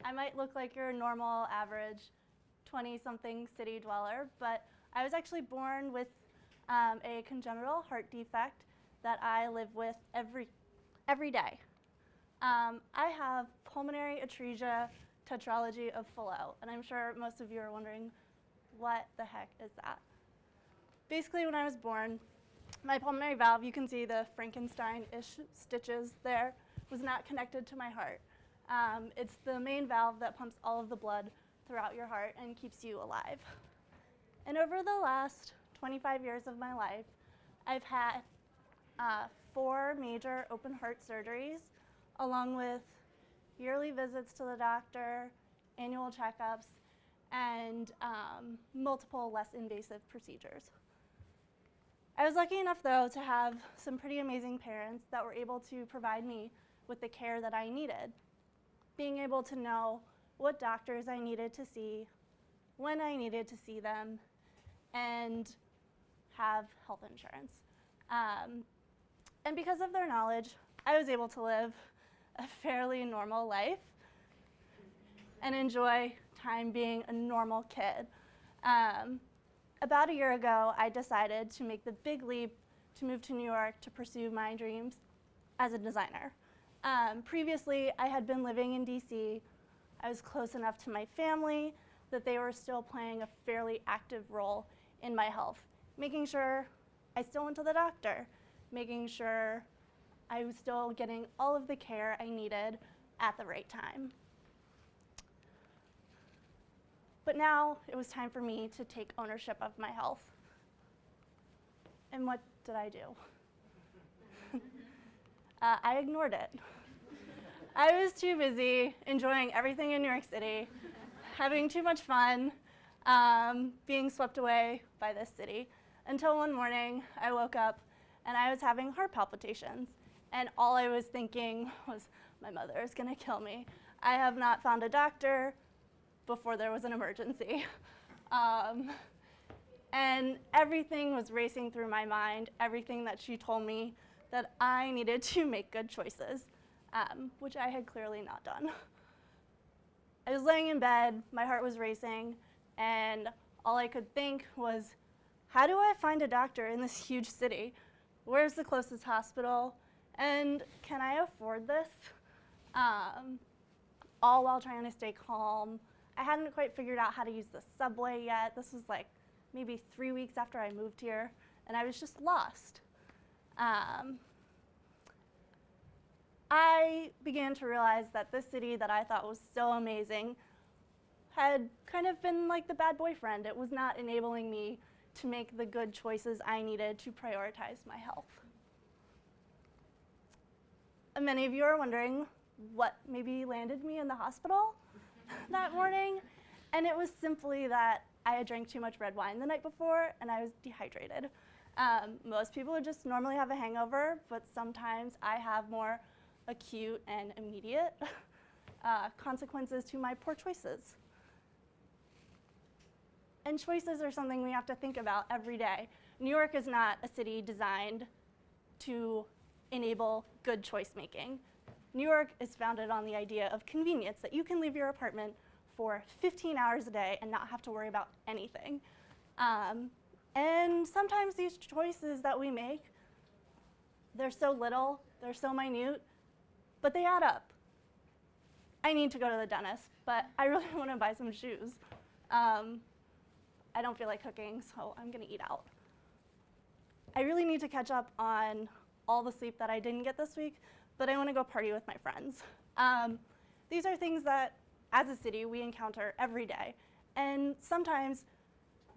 I might look like your normal, average 20-something city dweller, but I was actually born with a congenital heart defect that I live with every day. I have pulmonary atresia tetralogy of Fallot, and I'm sure most of you are wondering, what the heck is that? Basically, when I was born, my pulmonary valve, you can see the Frankenstein-ish stitches there, was not connected to my heart. It's the main valve that pumps all of the blood throughout your heart and keeps you alive. And over the last 25 years of my life, I've had 4 major open heart surgeries, along with yearly visits to the doctor, annual checkups, and multiple less invasive procedures. I was lucky enough, though, to have some pretty amazing parents that were able to provide me with the care that I needed, being able to know what doctors I needed to see, when I needed to see them, and have health insurance. And because of their knowledge, I was able to live a fairly normal life and enjoy time being a normal kid. About a year ago, I decided to make the big leap to move to New York to pursue my dreams as a designer. Previously, I had been living in DC. I was close enough to my family that they were still playing a fairly active role in my health, making sure I still went to the doctor, making sure I was still getting all of the care I needed at the right time. But now it was time for me to take ownership of my health. And what did I do? I ignored it. I was too busy enjoying everything in New York City, having too much fun, being swept away by this city, until one morning I woke up and I was having heart palpitations. And all I was thinking was, my mother is going to kill me. I have not found a doctor before there was an emergency. And everything was racing through my mind, everything that she told me that I needed to make good choices, which I had clearly not done. I was laying in bed, my heart was racing, and all I could think was, how do I find a doctor in this huge city? Where's the closest hospital? And can I afford this? All while trying to stay calm. I hadn't quite figured out how to use the subway yet. This was like maybe 3 weeks after I moved here, and I was just lost. I began to realize that this city that I thought was so amazing had kind of been like the bad boyfriend. It was not enabling me to make the good choices I needed to prioritize my health. And many of you are wondering what maybe landed me in the hospital that morning, and it was simply that I had drank too much red wine the night before and I was dehydrated. Most people would just normally have a hangover, but sometimes I have more acute and immediate consequences to my poor choices. And choices are something we have to think about every day. New York is not a city designed to enable good choice making. New York is founded on the idea of convenience, that you can leave your apartment for 15 hours a day and not have to worry about anything. And sometimes these choices that we make, they're so little, they're so minute, but they add up. I need to go to the dentist, but I really want to buy some shoes. I don't feel like cooking, so I'm going to eat out. I really need to catch up on all the sleep that I didn't get this week, but I want to go party with my friends. These are things that, as a city, we encounter every day. And sometimes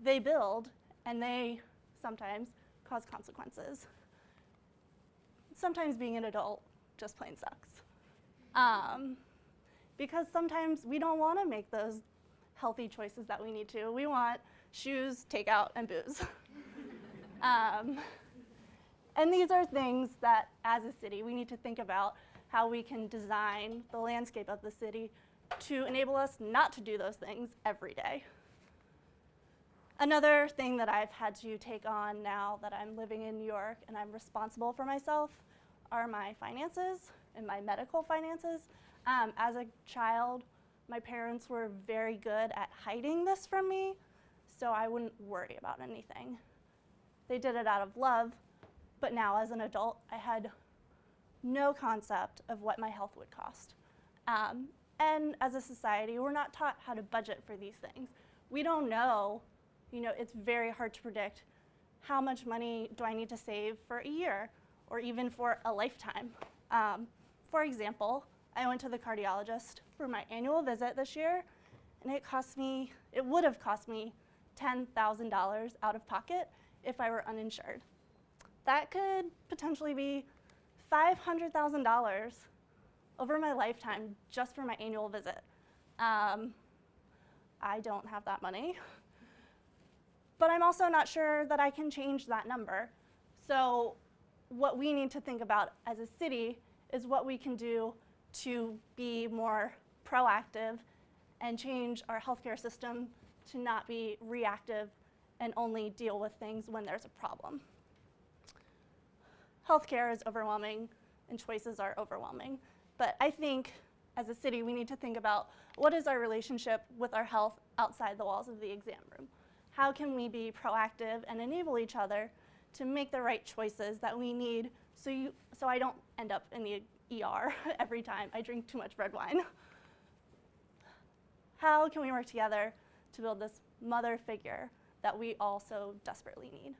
they build, and they sometimes cause consequences. Sometimes being an adult just plain sucks. Because sometimes we don't want to make those healthy choices that we need to. We want shoes, takeout, and booze. And these are things that, as a city, we need to think about how we can design the landscape of the city to enable us not to do those things every day. Another thing that I've had to take on now that I'm living in New York and I'm responsible for myself are my finances and my medical finances. As a child, My parents were very good at hiding this from me, so I wouldn't worry about anything. They did it out of love, but now as an adult, I had no concept of what my health would cost. And as a society, we're not taught how to budget for these things. We don't know, it's very hard to predict how much money do I need to save for a year or even for a lifetime. For example, I went to the cardiologist for my annual visit this year, and it would have cost me $10,000 out of pocket if I were uninsured. That could potentially be $500,000 over my lifetime just for my annual visit. I don't have that money. But I'm also not sure that I can change that number. So what we need to think about as a city is what we can do to be more proactive and change our healthcare system to not be reactive and only deal with things when there's a problem. Healthcare is overwhelming and choices are overwhelming. But I think as a city, we need to think about what is our relationship with our health outside the walls of the exam room? How can we be proactive and enable each other to make the right choices that we need so I don't end up in the ER every time I drink too much red wine? How can we work together to build this mother figure that we all so desperately need?